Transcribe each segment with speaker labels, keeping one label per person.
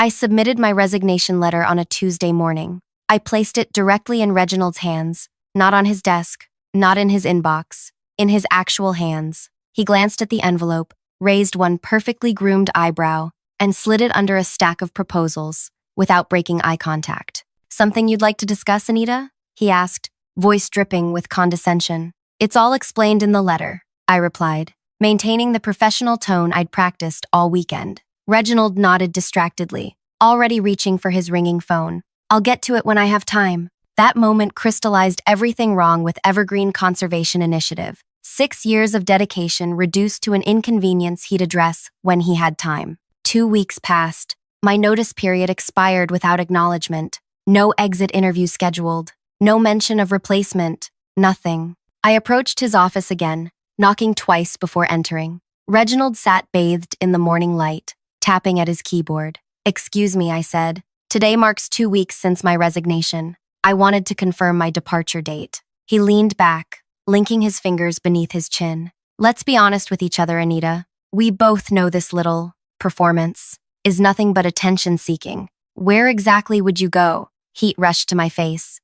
Speaker 1: I submitted my resignation letter on a Tuesday morning. I placed it directly in Reginald's hands, not on his desk, not in his inbox, in his actual hands. He glanced at the envelope, raised one perfectly groomed eyebrow, and slid it under a stack of proposals, without breaking eye contact. "Something you'd like to discuss, Anita?" he asked, voice dripping with condescension. "It's all explained in the letter," I replied, maintaining the professional tone I'd practiced all weekend. Reginald nodded distractedly, already reaching for his ringing phone. "I'll get to it when I have time." That moment crystallized everything wrong with Evergreen Conservation Initiative. 6 years of dedication reduced to an inconvenience he'd address when he had time. 2 weeks passed. My notice period expired without acknowledgement. No exit interview scheduled. No mention of replacement. Nothing. I approached his office again, knocking twice before entering. Reginald sat bathed in the morning light, tapping at his keyboard. "Excuse me," I said. "Today marks 2 weeks since my resignation. I wanted to confirm my departure date." He leaned back, linking his fingers beneath his chin. "Let's be honest with each other, Anita. We both know this little performance is nothing but attention-seeking. Where exactly would you go?" Heat rushed to my face.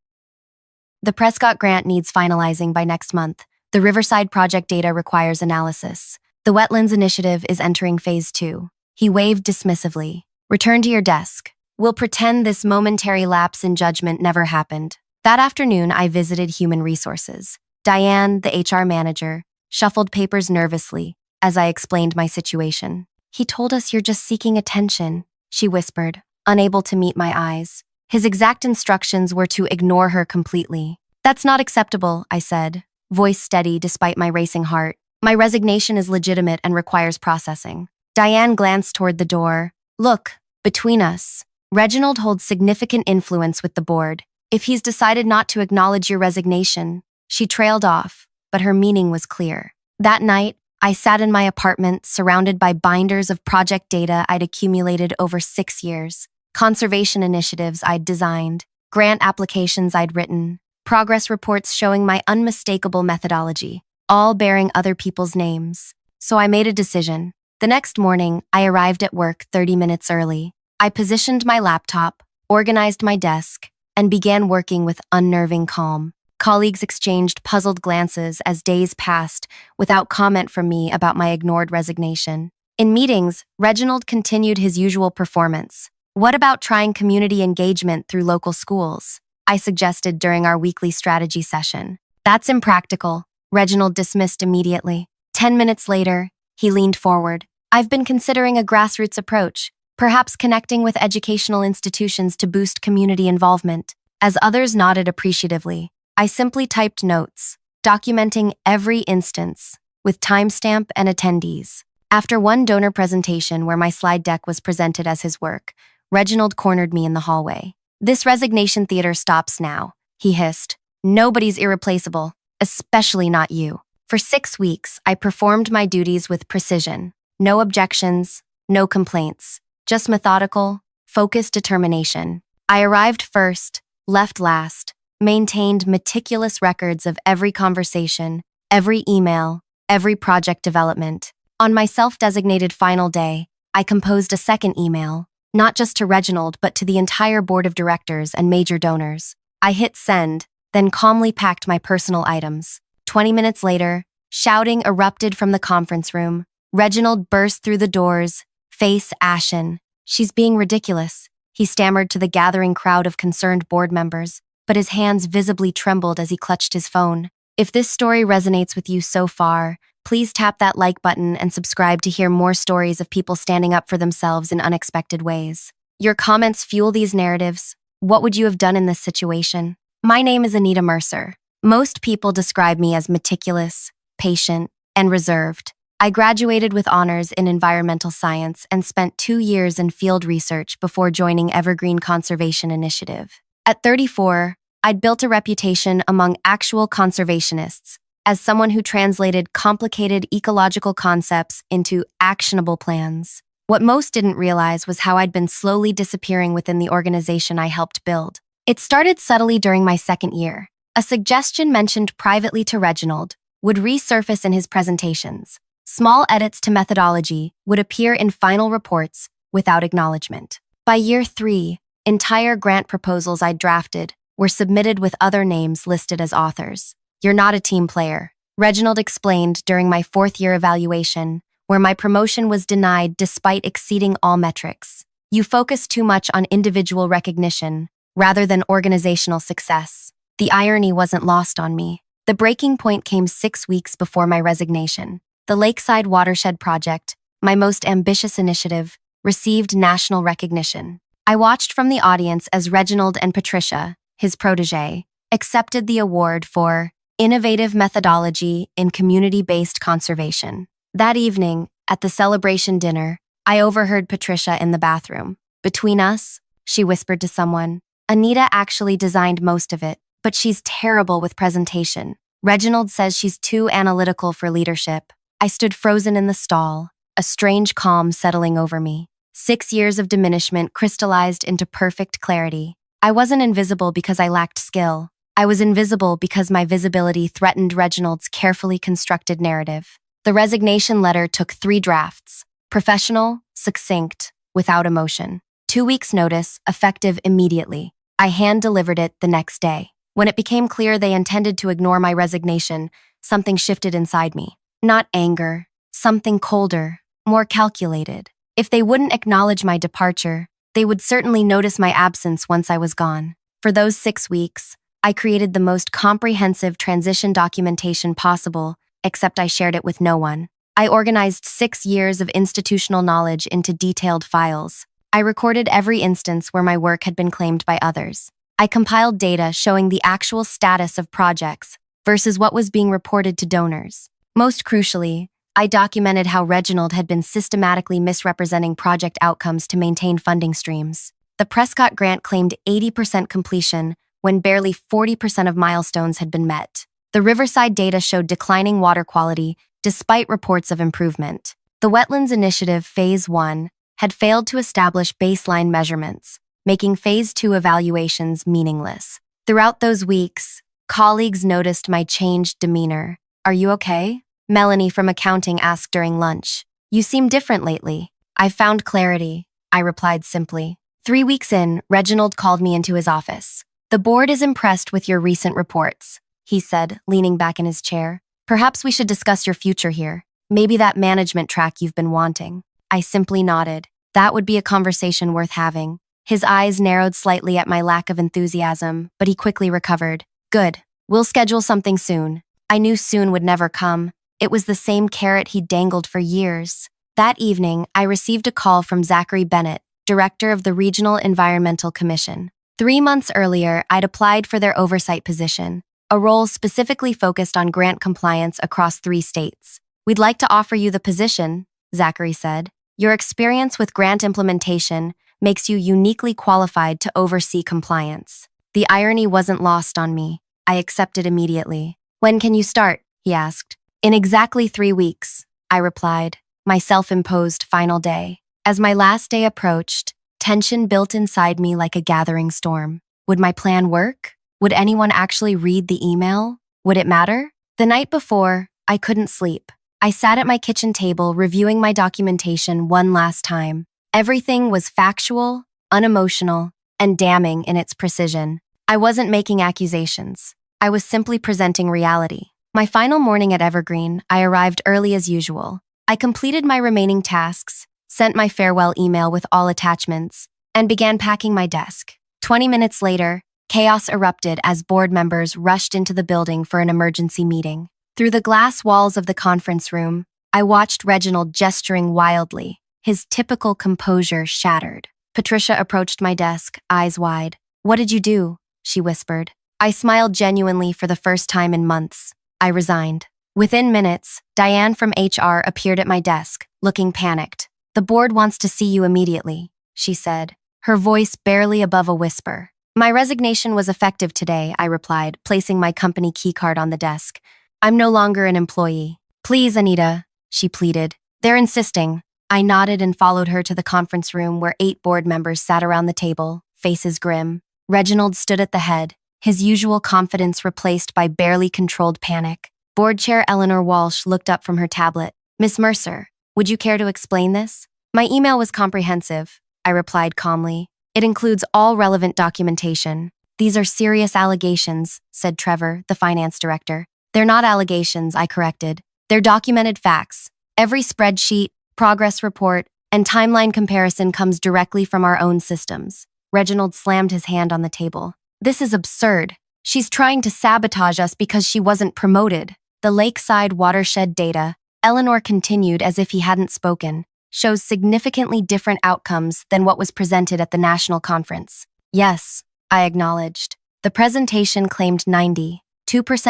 Speaker 1: "The Prescott grant needs finalizing by next month. The Riverside project data requires analysis. The Wetlands Initiative is entering phase 2. He waved dismissively. "Return to your desk. We'll pretend this momentary lapse in judgment never happened." That afternoon, I visited Human Resources. Diane, the HR manager, shuffled papers nervously as I explained my situation. "He told us you're just seeking attention," she whispered, unable to meet my eyes. His exact instructions were to ignore her completely. "That's not acceptable," I said, voice steady despite my racing heart. "My resignation is legitimate and requires processing." Diane glanced toward the door. "Look, between us, Reginald holds significant influence with the board. If he's decided not to acknowledge your resignation..." She trailed off, but her meaning was clear. That night, I sat in my apartment surrounded by binders of project data I'd accumulated over 6 years. Conservation initiatives I'd designed, grant applications I'd written, progress reports showing my unmistakable methodology, all bearing other people's names. So I made a decision. The next morning, I arrived at work 30 minutes early. I positioned my laptop, organized my desk, and began working with unnerving calm. Colleagues exchanged puzzled glances as days passed without comment from me about my ignored resignation. In meetings, Reginald continued his usual performance. "What about trying community engagement through local schools?" I suggested during our weekly strategy session. "That's impractical," Reginald dismissed immediately. 10 minutes later, he leaned forward. "I've been considering a grassroots approach, perhaps connecting with educational institutions to boost community involvement." As others nodded appreciatively, I simply typed notes, documenting every instance, with timestamp and attendees. After one donor presentation where my slide deck was presented as his work, Reginald cornered me in the hallway. "This resignation theater stops now," he hissed. "Nobody's irreplaceable, especially not you." For 6 weeks, I performed my duties with precision. No objections, no complaints, just methodical, focused determination. I arrived first, left last, maintained meticulous records of every conversation, every email, every project development. On my self-designated final day, I composed a second email, not just to Reginald but to the entire board of directors and major donors. I hit send, then calmly packed my personal items. 20 minutes later, shouting erupted from the conference room. Reginald burst through the doors, face ashen. "She's being ridiculous," he stammered to the gathering crowd of concerned board members, but his hands visibly trembled as he clutched his phone. If this story resonates with you so far, please tap that like button and subscribe to hear more stories of people standing up for themselves in unexpected ways. Your comments fuel these narratives. What would you have done in this situation? My name is Anita Mercer. Most people describe me as meticulous, patient, and reserved. I graduated with honors in environmental science and spent 2 years in field research before joining Evergreen Conservation Initiative. At 34, I'd built a reputation among actual conservationists as someone who translated complicated ecological concepts into actionable plans. What most didn't realize was how I'd been slowly disappearing within the organization I helped build. It started subtly during my second year. A suggestion mentioned privately to Reginald would resurface in his presentations. Small edits to methodology would appear in final reports without acknowledgement. By year 3, entire grant proposals I drafted were submitted with other names listed as authors. You're not a team player, Reginald explained during my 4th-year evaluation, where my promotion was denied despite exceeding all metrics. You focus too much on individual recognition rather than organizational success. The irony wasn't lost on me. The breaking point came 6 weeks before my resignation. The Lakeside Watershed Project, my most ambitious initiative, received national recognition. I watched from the audience as Reginald and Patricia, his protégé, accepted the award for Innovative Methodology in Community-Based Conservation. That evening, at the celebration dinner, I overheard Patricia in the bathroom. Between us, she whispered to someone, Anita actually designed most of it, but she's terrible with presentation. Reginald says she's too analytical for leadership. I stood frozen in the stall, a strange calm settling over me. 6 years of diminishment crystallized into perfect clarity. I wasn't invisible because I lacked skill. I was invisible because my visibility threatened Reginald's carefully constructed narrative. The resignation letter took 3 drafts: professional, succinct, without emotion. 2 weeks' notice, effective immediately. I hand-delivered it the next day. When it became clear they intended to ignore my resignation, something shifted inside me. Not anger, something colder, more calculated. If they wouldn't acknowledge my departure, they would certainly notice my absence once I was gone. For those 6 weeks, I created the most comprehensive transition documentation possible, except I shared it with no one. I organized 6 years of institutional knowledge into detailed files. I recorded every instance where my work had been claimed by others. I compiled data showing the actual status of projects versus what was being reported to donors. Most crucially, I documented how Reginald had been systematically misrepresenting project outcomes to maintain funding streams. The Prescott grant claimed 80% completion when barely 40% of milestones had been met. The Riverside data showed declining water quality despite reports of improvement. The Wetlands Initiative Phase 1 had failed to establish baseline measurements, making Phase 2 evaluations meaningless. Throughout those weeks, colleagues noticed my changed demeanor. Are you okay? Melanie from accounting asked during lunch. You seem different lately. I've found clarity, I replied simply. 3 weeks in, Reginald called me into his office. The board is impressed with your recent reports, he said, leaning back in his chair. Perhaps we should discuss your future here. Maybe that management track you've been wanting. I simply nodded. That would be a conversation worth having. His eyes narrowed slightly at my lack of enthusiasm, but he quickly recovered. Good. We'll schedule something soon. I knew soon would never come. It was the same carrot he'd dangled for years. That evening, I received a call from Zachary Bennett, director of the Regional Environmental Commission. 3 months earlier, I'd applied for their oversight position, a role specifically focused on grant compliance across 3 states. We'd like to offer you the position, Zachary said. Your experience with grant implementation makes you uniquely qualified to oversee compliance. The irony wasn't lost on me. I accepted immediately. When can you start? He asked. In exactly 3 weeks, I replied, my self-imposed final day. As my last day approached, tension built inside me like a gathering storm. Would my plan work? Would anyone actually read the email? Would it matter? The night before, I couldn't sleep. I sat at my kitchen table reviewing my documentation one last time. Everything was factual, unemotional, and damning in its precision. I wasn't making accusations. I was simply presenting reality. My final morning at Evergreen, I arrived early as usual. I completed my remaining tasks, sent my farewell email with all attachments, and began packing my desk. 20 minutes later, chaos erupted as board members rushed into the building for an emergency meeting. Through the glass walls of the conference room, I watched Reginald gesturing wildly, his typical composure shattered. Patricia approached my desk, eyes wide. What did you do? She whispered. I smiled genuinely for the first time in months. I resigned. Within minutes, Diane from HR appeared at my desk, looking panicked. The board wants to see you immediately, she said, her voice barely above a whisper. My resignation was effective today, I replied, placing my company keycard on the desk. I'm no longer an employee. Please, Anita, she pleaded. They're insisting. I nodded and followed her to the conference room where 8 board members sat around the table, faces grim. Reginald stood at the head, his usual confidence replaced by barely controlled panic. Board Chair Eleanor Walsh looked up from her tablet. Miss Mercer, would you care to explain this? My email was comprehensive, I replied calmly. It includes all relevant documentation. These are serious allegations, said Trevor, the finance director. They're not allegations, I corrected. They're documented facts. Every spreadsheet, progress report, and timeline comparison comes directly from our own systems. Reginald slammed his hand on the table. This is absurd. She's trying to sabotage us because she wasn't promoted. The lakeside watershed data, Eleanor continued as if he hadn't spoken, shows significantly different outcomes than what was presented at the national conference. Yes, I acknowledged. The presentation claimed 92%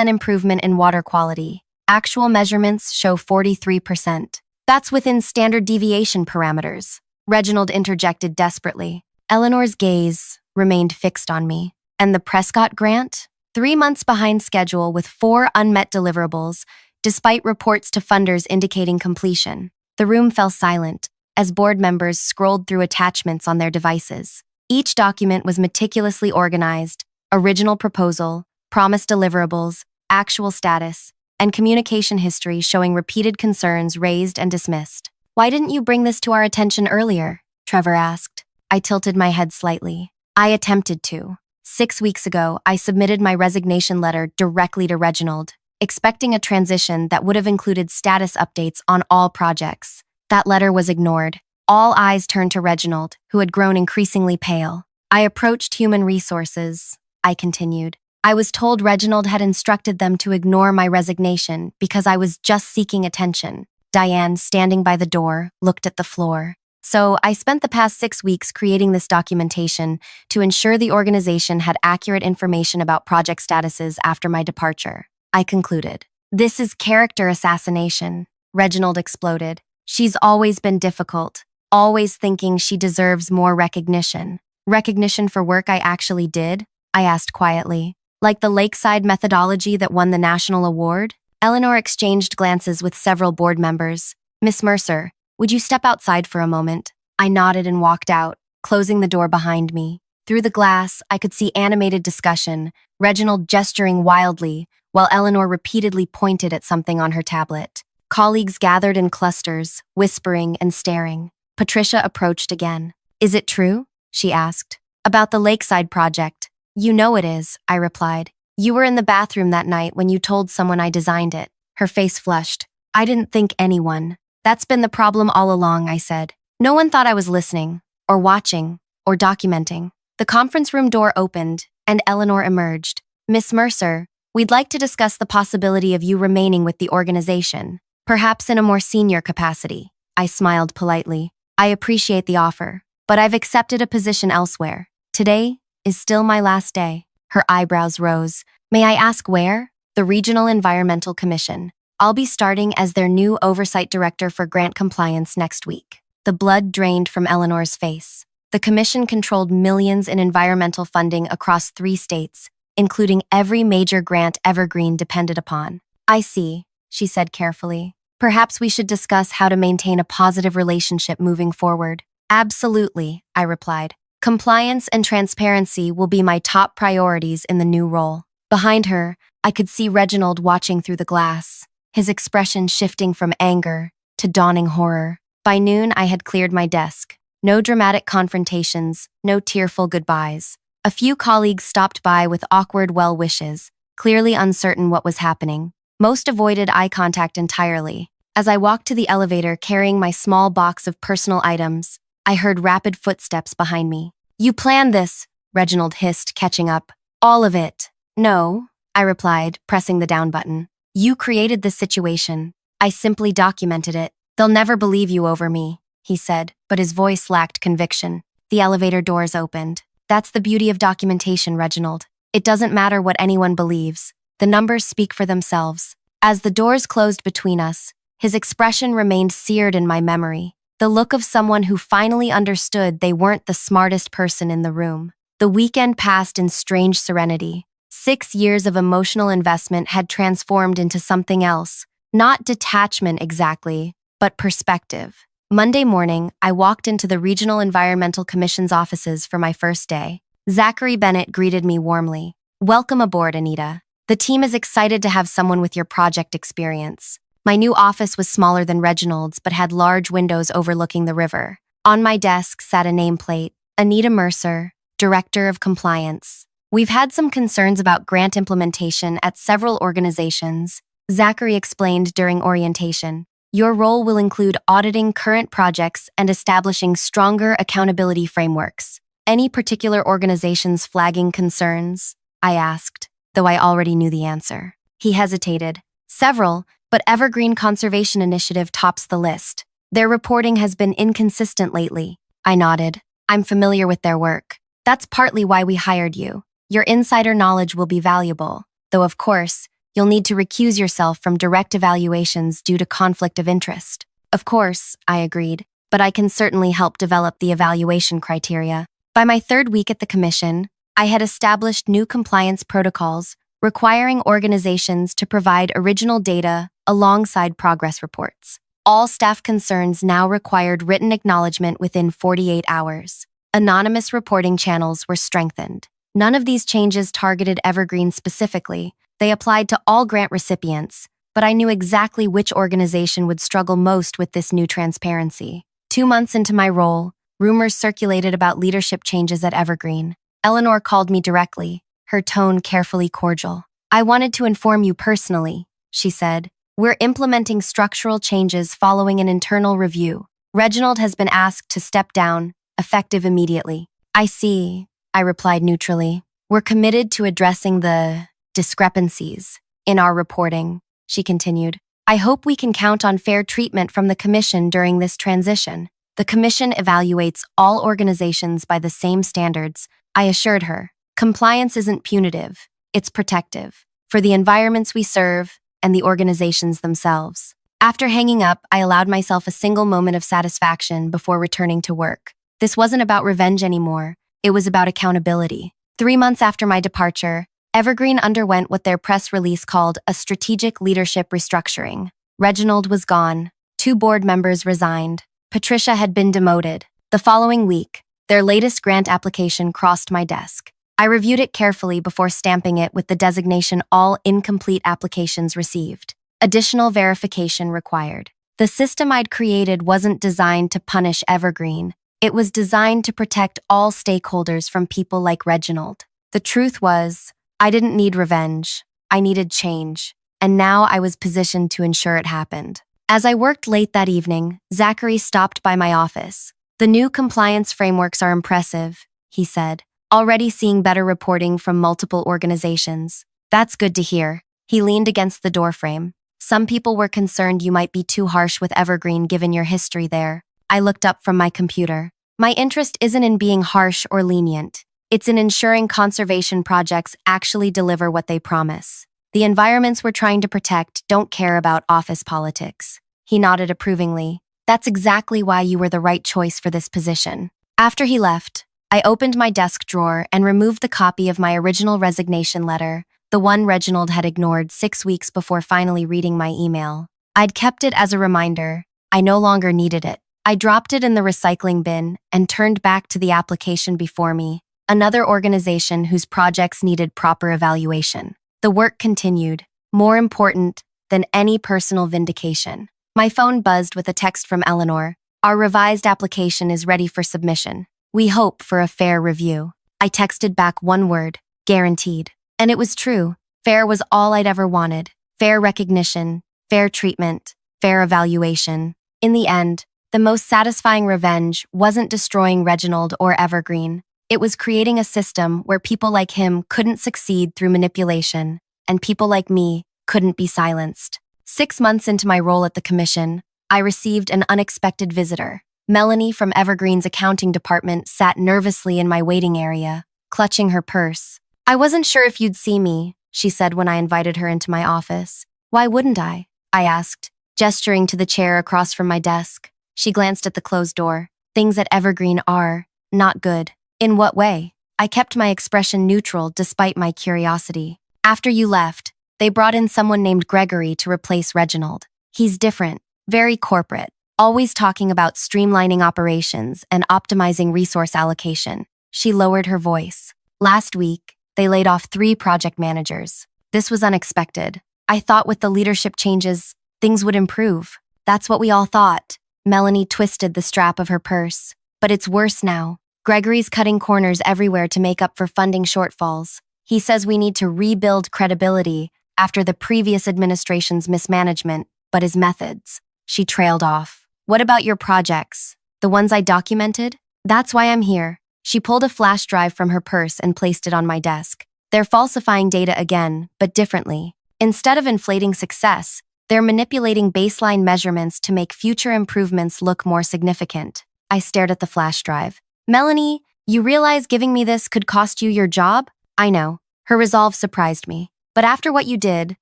Speaker 1: improvement in water quality. Actual measurements show 43%. That's within standard deviation parameters. Reginald interjected desperately. Eleanor's gaze remained fixed on me. And the Prescott grant? 3 months behind schedule with 4 unmet deliverables, despite reports to funders indicating completion. The room fell silent as board members scrolled through attachments on their devices. Each document was meticulously organized: original proposal, promised deliverables, actual status, and communication history showing repeated concerns raised and dismissed. Why didn't you bring this to our attention earlier? Trevor asked. I tilted my head slightly. I attempted to. 6 weeks ago, I submitted my resignation letter directly to Reginald, expecting a transition that would have included status updates on all projects. That letter was ignored. All eyes turned to Reginald, who had grown increasingly pale. I approached human resources, I continued. I was told Reginald had instructed them to ignore my resignation because I was just seeking attention. Diane, standing by the door, looked at the floor. So I spent the past 6 weeks creating this documentation to ensure the organization had accurate information about project statuses after my departure. I concluded. This is character assassination, Reginald exploded. She's always been difficult, always thinking she deserves more recognition. Recognition for work I actually did? I asked quietly. Like the lakeside methodology that won the national award? Eleanor exchanged glances with several board members. Miss Mercer, would you step outside for a moment? I nodded and walked out, closing the door behind me. Through the glass, I could see animated discussion, Reginald gesturing wildly, while Eleanor repeatedly pointed at something on her tablet. Colleagues gathered in clusters, whispering and staring. Patricia approached again. Is it true? She asked. About the lakeside project. You know it is, I replied. You were in the bathroom that night when you told someone I designed it. Her face flushed. I didn't think anyone. That's been the problem all along, I said. No one thought I was listening, or watching, or documenting. The conference room door opened, and Eleanor emerged. Miss Mercer, we'd like to discuss the possibility of you remaining with the organization, perhaps in a more senior capacity. I smiled politely. I appreciate the offer, but I've accepted a position elsewhere. Today is still my last day. Her eyebrows rose. May I ask where? The Regional Environmental Commission. I'll be starting as their new oversight director for grant compliance next week. The blood drained from Eleanor's face. The commission controlled millions in environmental funding across 3 states, including every major grant Evergreen depended upon. I see, she said carefully. Perhaps we should discuss how to maintain a positive relationship moving forward. Absolutely, I replied. Compliance and transparency will be my top priorities in the new role. Behind her, I could see Reginald watching through the glass, his expression shifting from anger to dawning horror. By noon, I had cleared my desk. No dramatic confrontations, no tearful goodbyes. A few colleagues stopped by with awkward well wishes, clearly uncertain what was happening. Most avoided eye contact entirely. As I walked to the elevator carrying my small box of personal items, I heard rapid footsteps behind me. You planned this, Reginald hissed, catching up. All of it. No, I replied, pressing the down button. You created this situation. I simply documented it. They'll never believe you over me, he said, but his voice lacked conviction. The elevator doors opened. That's the beauty of documentation, Reginald. It doesn't matter what anyone believes. The numbers speak for themselves. As the doors closed between us, his expression remained seared in my memory. The look of someone who finally understood they weren't the smartest person in the room. The weekend passed in strange serenity. 6 years of emotional investment had transformed into something else. Not detachment exactly, but perspective. Monday morning, I walked into the Regional Environmental Commission's offices for my first day. Zachary Bennett greeted me warmly. Welcome aboard, Anita. The team is excited to have someone with your project experience. My new office was smaller than Reginald's but had large windows overlooking the river. On my desk sat a nameplate, Anita Mercer, Director of Compliance. We've had some concerns about grant implementation at several organizations, Zachary explained during orientation. Your role will include auditing current projects and establishing stronger accountability frameworks. Any particular organizations flagging concerns? I asked, though I already knew the answer. He hesitated. Several, but Evergreen Conservation Initiative tops the list. Their reporting has been inconsistent lately. I nodded. I'm familiar with their work. That's partly why we hired you. Your insider knowledge will be valuable, though of course, you'll need to recuse yourself from direct evaluations due to conflict of interest. Of course, I agreed, but I can certainly help develop the evaluation criteria. By my third week at the commission, I had established new compliance protocols requiring organizations to provide original data alongside progress reports. All staff concerns now required written acknowledgement within 48 hours. Anonymous reporting channels were strengthened. None of these changes targeted Evergreen specifically. They applied to all grant recipients, but I knew exactly which organization would struggle most with this new transparency. 2 months into my role, rumors circulated about leadership changes at Evergreen. Eleanor called me directly, her tone carefully cordial. I wanted to inform you personally, she said. We're implementing structural changes following an internal review. Reginald has been asked to step down, effective immediately. I see, I replied neutrally. We're committed to addressing the discrepancies in our reporting, she continued. I hope we can count on fair treatment from the Commission during this transition. The Commission evaluates all organizations by the same standards, I assured her. Compliance isn't punitive, it's protective, for the environments we serve and the organizations themselves. After hanging up, I allowed myself a single moment of satisfaction before returning to work. This wasn't about revenge anymore, it was about accountability. 3 months after my departure, Evergreen underwent what their press release called a strategic leadership restructuring. Reginald was gone. 2 board members resigned. Patricia had been demoted. The following week, their latest grant application crossed my desk. I reviewed it carefully before stamping it with the designation All Incomplete Applications Received. Additional verification required. The system I'd created wasn't designed to punish Evergreen. It was designed to protect all stakeholders from people like Reginald. The truth was, I didn't need revenge. I needed change. And now I was positioned to ensure it happened. As I worked late that evening, Zachary stopped by my office. The new compliance frameworks are impressive, he said. Already seeing better reporting from multiple organizations. That's good to hear. He leaned against the doorframe. Some people were concerned you might be too harsh with Evergreen given your history there. I looked up from my computer. My interest isn't in being harsh or lenient. It's in ensuring conservation projects actually deliver what they promise. The environments we're trying to protect don't care about office politics. He nodded approvingly. That's exactly why you were the right choice for this position. After he left, I opened my desk drawer and removed the copy of my original resignation letter, the one Reginald had ignored 6 weeks before finally reading my email. I'd kept it as a reminder. I no longer needed it. I dropped it in the recycling bin and turned back to the application before me, another organization whose projects needed proper evaluation. The work continued, more important than any personal vindication. My phone buzzed with a text from Eleanor. Our revised application is ready for submission. We hope for a fair review. I texted back one word, guaranteed. And it was true. Fair was all I'd ever wanted. Fair recognition, fair treatment, fair evaluation. In the end, the most satisfying revenge wasn't destroying Reginald or Evergreen. It was creating a system where people like him couldn't succeed through manipulation, and people like me couldn't be silenced. 6 months into my role at the commission, I received an unexpected visitor. Melanie from Evergreen's accounting department sat nervously in my waiting area, clutching her purse. I wasn't sure if you'd see me, she said when I invited her into my office. Why wouldn't I asked, gesturing to the chair across from my desk. She glanced at the closed door. Things at Evergreen are not good. In what way? I kept my expression neutral despite my curiosity. After you left, they brought in someone named Gregory to replace Reginald. He's different, very corporate, always talking about streamlining operations and optimizing resource allocation. She lowered her voice. Last week, they laid off 3 project managers. This was unexpected. I thought with the leadership changes, things would improve. That's what we all thought. Melanie twisted the strap of her purse. But it's worse now. Gregory's cutting corners everywhere to make up for funding shortfalls. He says we need to rebuild credibility after the previous administration's mismanagement, but his methods. She trailed off. What about your projects? The ones I documented? That's why I'm here. She pulled a flash drive from her purse and placed it on my desk. They're falsifying data again, but differently. Instead of inflating success, they're manipulating baseline measurements to make future improvements look more significant. I stared at the flash drive. Melanie, you realize giving me this could cost you your job? I know. Her resolve surprised me. But after what you did,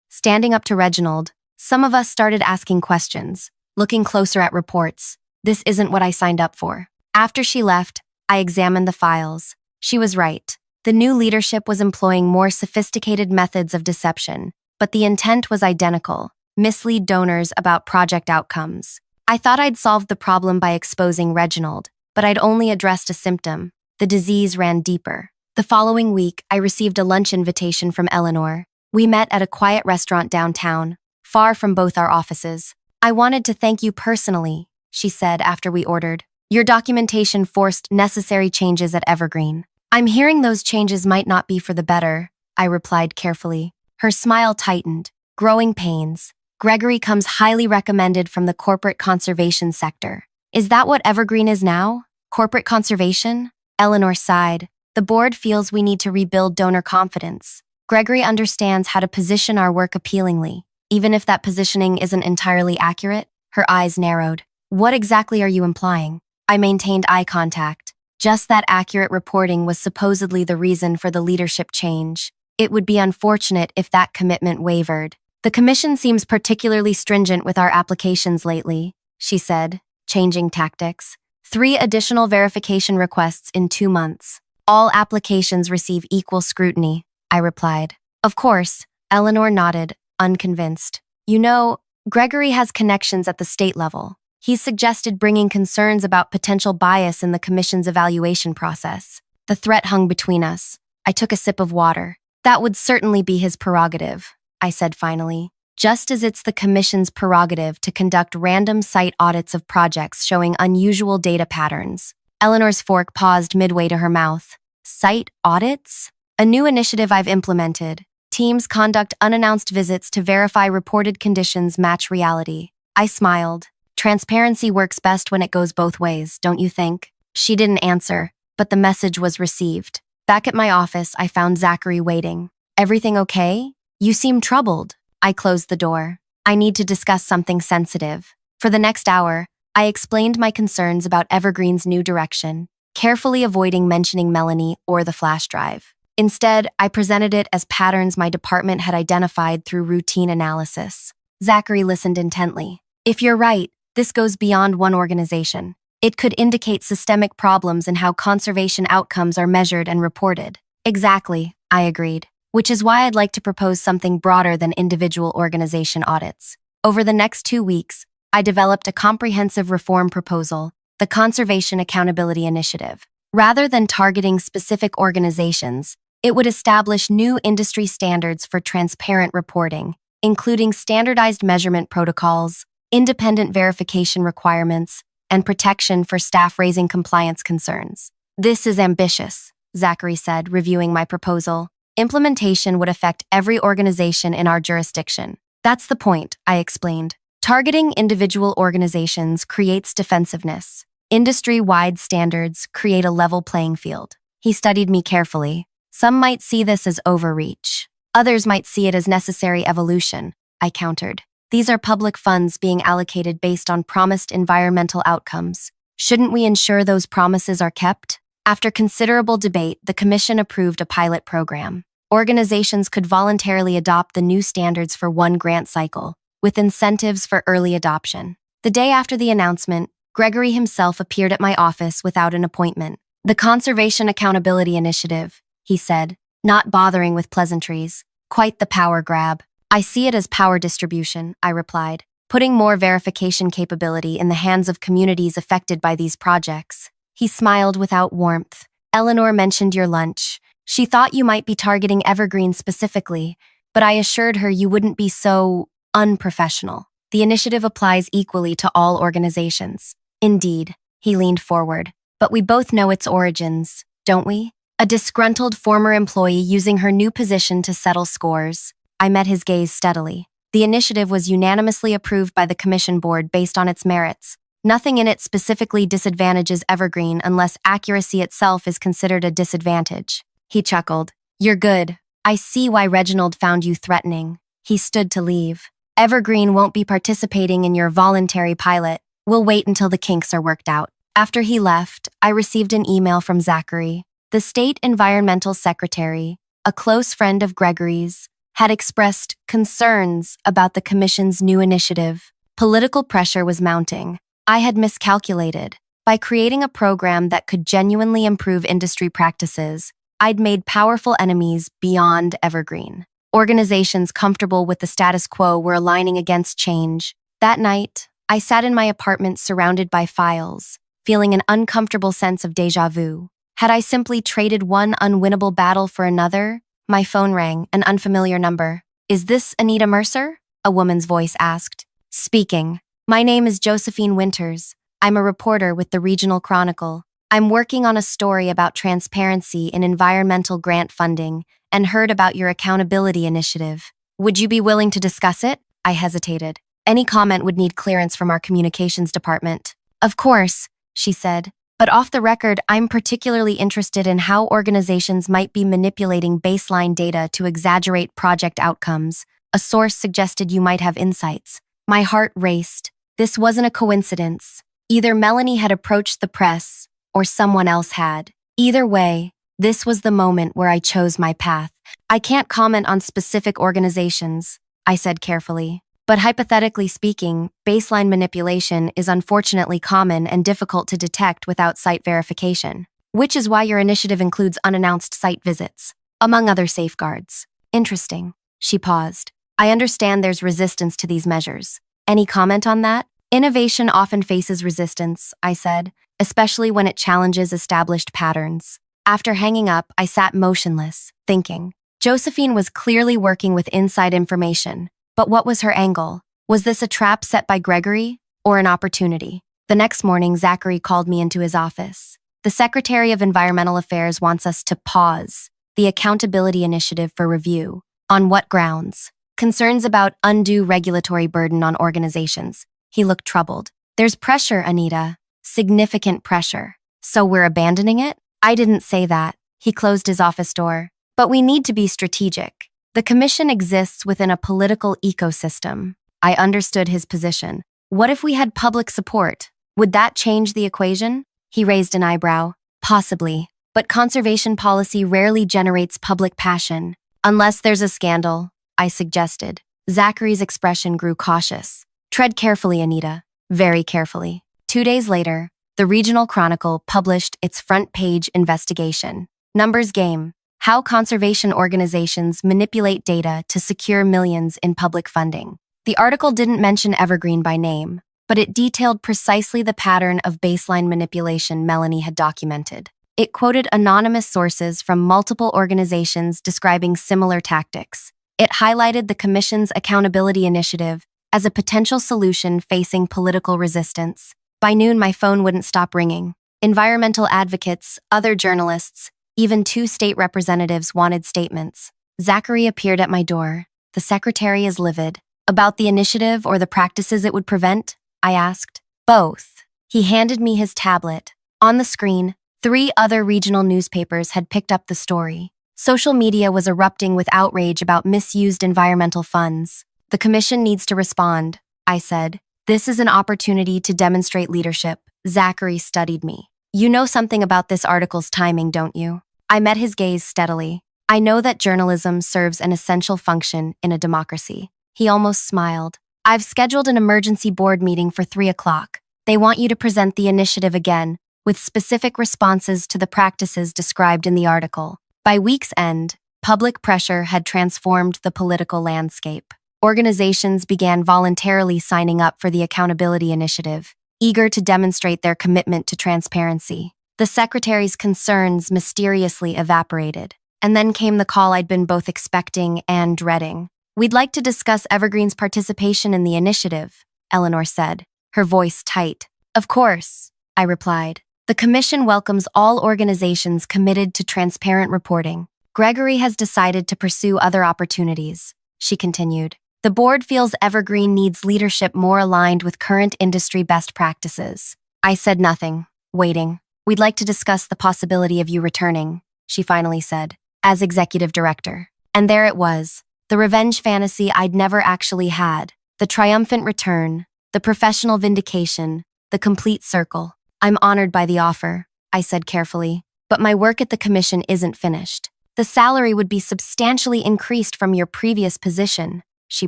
Speaker 1: standing up to Reginald, some of us started asking questions, looking closer at reports. This isn't what I signed up for. After she left, I examined the files. She was right. The new leadership was employing more sophisticated methods of deception, but the intent was identical: mislead donors about project outcomes. I thought I'd solved the problem by exposing Reginald, but I'd only addressed a symptom. The disease ran deeper. The following week, I received a lunch invitation from Eleanor. We met at a quiet restaurant downtown, far from both our offices. I wanted to thank you personally, she said after we ordered. Your documentation forced necessary changes at Evergreen. I'm hearing those changes might not be for the better, I replied carefully. Her smile tightened. Growing pains. Gregory comes highly recommended from the corporate conservation sector. Is that what Evergreen is now? Corporate conservation? Eleanor sighed. The board feels we need to rebuild donor confidence. Gregory understands how to position our work appealingly, even if that positioning isn't entirely accurate. Her eyes narrowed. What exactly are you implying? I maintained eye contact. Just that accurate reporting was supposedly the reason for the leadership change. It would be unfortunate if that commitment wavered. The commission seems particularly stringent with our applications lately, she said, changing tactics. 3 additional verification requests in 2 months. All applications receive equal scrutiny, I replied. Of course, Eleanor nodded, unconvinced. You know, Gregory has connections at the state level. He's suggested bringing concerns about potential bias in the commission's evaluation process. The threat hung between us. I took a sip of water. That would certainly be his prerogative, I said finally. Just as it's the commission's prerogative to conduct random site audits of projects showing unusual data patterns. Eleanor's fork paused midway to her mouth. Site audits? A new initiative I've implemented. Teams conduct unannounced visits to verify reported conditions match reality. I smiled. Transparency works best when it goes both ways, don't you think? She didn't answer, but the message was received. Back at my office, I found Zachary waiting. Everything okay? You seem troubled. I closed the door. I need to discuss something sensitive. For the next hour, I explained my concerns about Evergreen's new direction, carefully avoiding mentioning Melanie or the flash drive. Instead, I presented it as patterns my department had identified through routine analysis. Zachary listened intently. If you're right, this goes beyond one organization. It could indicate systemic problems in how conservation outcomes are measured and reported. Exactly, I agreed, which is why I'd like to propose something broader than individual organization audits. Over the next 2 weeks, I developed a comprehensive reform proposal, the Conservation Accountability Initiative. Rather than targeting specific organizations, it would establish new industry standards for transparent reporting, including standardized measurement protocols, independent verification requirements, and protection for staff raising compliance concerns. This is ambitious, Zachary said, reviewing my proposal. Implementation would affect every organization in our jurisdiction. That's the point, I explained. Targeting individual organizations creates defensiveness. Industry-wide standards create a level playing field. He studied me carefully. Some might see this as overreach. Others might see it as necessary evolution, I countered. These are public funds being allocated based on promised environmental outcomes. Shouldn't we ensure those promises are kept? After considerable debate, the Commission approved a pilot program. Organizations could voluntarily adopt the new standards for one grant cycle, with incentives for early adoption. The day after the announcement, Gregory himself appeared at my office without an appointment. The Conservation Accountability Initiative, he said, not bothering with pleasantries. Quite the power grab. I see it as power distribution, I replied, putting more verification capability in the hands of communities affected by these projects. He smiled without warmth. Eleanor mentioned your lunch. She thought you might be targeting Evergreen specifically, but I assured her you wouldn't be so unprofessional. The initiative applies equally to all organizations. Indeed, he leaned forward. but we both know its origins, don't we? A disgruntled former employee using her new position to settle scores. I met his gaze steadily. The initiative was unanimously approved by the commission board based on its merits. Nothing in it specifically disadvantages Evergreen unless accuracy itself is considered a disadvantage. He chuckled. You're good. I see why Reginald found you threatening. He stood to leave. Evergreen won't be participating in your voluntary pilot. We'll wait until the kinks are worked out. After he left, I received an email from Zachary. The state environmental secretary, a close friend of Gregory's, had expressed concerns about the commission's new initiative. Political pressure was mounting. I had miscalculated. By creating a program that could genuinely improve industry practices, I'd made powerful enemies beyond Evergreen. Organizations comfortable with the status quo were aligning against change. That night, I sat in my apartment surrounded by files, feeling an uncomfortable sense of déjà vu. Had I simply traded one unwinnable battle for another? My phone rang, an unfamiliar number. Is this Anita Mercer? A woman's voice asked. Speaking. My name is Josephine Winters. I'm a reporter with the Regional Chronicle. I'm working on a story about transparency in environmental grant funding and heard about your accountability initiative. Would you be willing to discuss it? I hesitated. Any comment would need clearance from our communications department. Of course, she said. But off the record, I'm particularly interested in how organizations might be manipulating baseline data to exaggerate project outcomes. A source suggested you might have insights. My heart raced. This wasn't a coincidence. Either Melanie had approached the press, or someone else had. Either way, this was the moment where I chose my path. I can't comment on specific organizations, I said carefully. But hypothetically speaking, baseline manipulation is unfortunately common and difficult to detect without site verification, which is why your initiative includes unannounced site visits, among other safeguards. Interesting. She paused. I understand there's resistance to these measures. Any comment on that? Innovation often faces resistance, I said, especially when it challenges established patterns. After hanging up, I sat motionless, thinking. Josephine was clearly working with inside information. But what was her angle? Was this a trap set by Gregory, or an opportunity? The next morning, Zachary called me into his office. The Secretary of Environmental Affairs wants us to pause the accountability initiative for review. On what grounds? Concerns about undue regulatory burden on organizations. He looked troubled. There's pressure, Anita. Significant pressure. So we're abandoning it? I didn't say that. He closed his office door. But we need to be strategic. The commission exists within a political ecosystem. I understood his position. What if we had public support? Would that change the equation? He raised an eyebrow. Possibly. But conservation policy rarely generates public passion. Unless there's a scandal, I suggested. Zachary's expression grew cautious. Tread carefully, Anita. Very carefully. 2 days later, the Regional Chronicle published its front-page investigation. Numbers game. How conservation organizations manipulate data to secure millions in public funding. The article didn't mention Evergreen by name, but it detailed precisely the pattern of baseline manipulation Melanie had documented. It quoted anonymous sources from multiple organizations describing similar tactics. It highlighted the Commission's accountability initiative as a potential solution facing political resistance. By noon, my phone wouldn't stop ringing. Environmental advocates, other journalists, even 2 state representatives wanted statements. Zachary appeared at my door. The secretary is livid. About the initiative or the practices it would prevent? I asked. Both. He handed me his tablet. On the screen, 3 other regional newspapers had picked up the story. Social media was erupting with outrage about misused environmental funds. The commission needs to respond, I said. This is an opportunity to demonstrate leadership. Zachary studied me. You know something about this article's timing, don't you? I met his gaze steadily. I know that journalism serves an essential function in a democracy. He almost smiled. I've scheduled an emergency board meeting for 3 o'clock. They want you to present the initiative again, with specific responses to the practices described in the article. By week's end, public pressure had transformed the political landscape. Organizations began voluntarily signing up for the accountability initiative, eager to demonstrate their commitment to transparency. The secretary's concerns mysteriously evaporated, and then came the call I'd been both expecting and dreading. We'd like to discuss Evergreen's participation in the initiative, Eleanor said, her voice tight. Of course, I replied. The Commission welcomes all organizations committed to transparent reporting. Gregory has decided to pursue other opportunities, she continued. The board feels Evergreen needs leadership more aligned with current industry best practices. I said nothing, waiting. We'd like to discuss the possibility of you returning, she finally said, as executive director. And there it was, the revenge fantasy I'd never actually had, the triumphant return, the professional vindication, the complete circle. I'm honored by the offer, I said carefully, but my work at the Commission isn't finished. The salary would be substantially increased from your previous position, she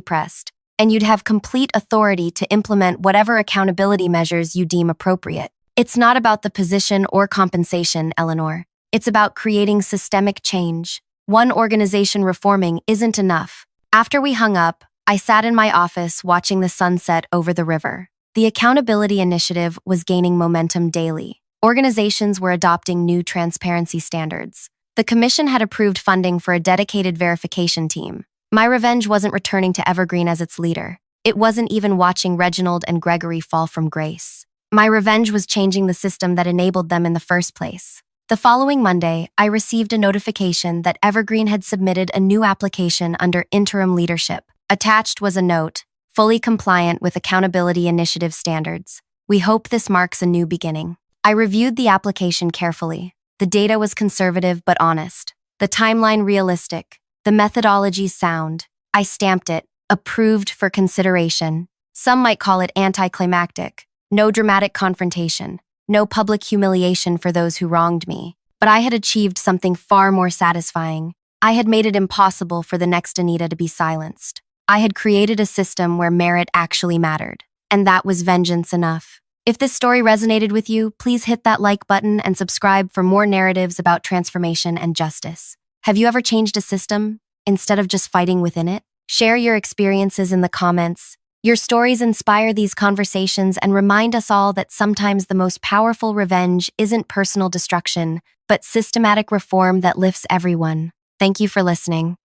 Speaker 1: pressed, and you'd have complete authority to implement whatever accountability measures you deem appropriate. It's not about the position or compensation, Eleanor. It's about creating systemic change. One organization reforming isn't enough. After we hung up, I sat in my office watching the sunset over the river. The Accountability Initiative was gaining momentum daily. Organizations were adopting new transparency standards. The Commission had approved funding for a dedicated verification team. My revenge wasn't returning to Evergreen as its leader. It wasn't even watching Reginald and Gregory fall from grace. My revenge was changing the system that enabled them in the first place. The following Monday, I received a notification that Evergreen had submitted a new application under interim leadership. Attached was a note, fully compliant with Accountability Initiative standards. We hope this marks a new beginning. I reviewed the application carefully. The data was conservative but honest. The timeline realistic. The methodology sound. I stamped it, approved for consideration. Some might call it anticlimactic. No dramatic confrontation. No public humiliation for those who wronged me. But I had achieved something far more satisfying. I had made it impossible for the next Anita to be silenced. I had created a system where merit actually mattered. And that was vengeance enough. If this story resonated with you, please hit that like button and subscribe for more narratives about transformation and justice. Have you ever changed a system instead of just fighting within it? Share your experiences in the comments. Your stories inspire these conversations and remind us all that sometimes the most powerful revenge isn't personal destruction, but systematic reform that lifts everyone. Thank you for listening.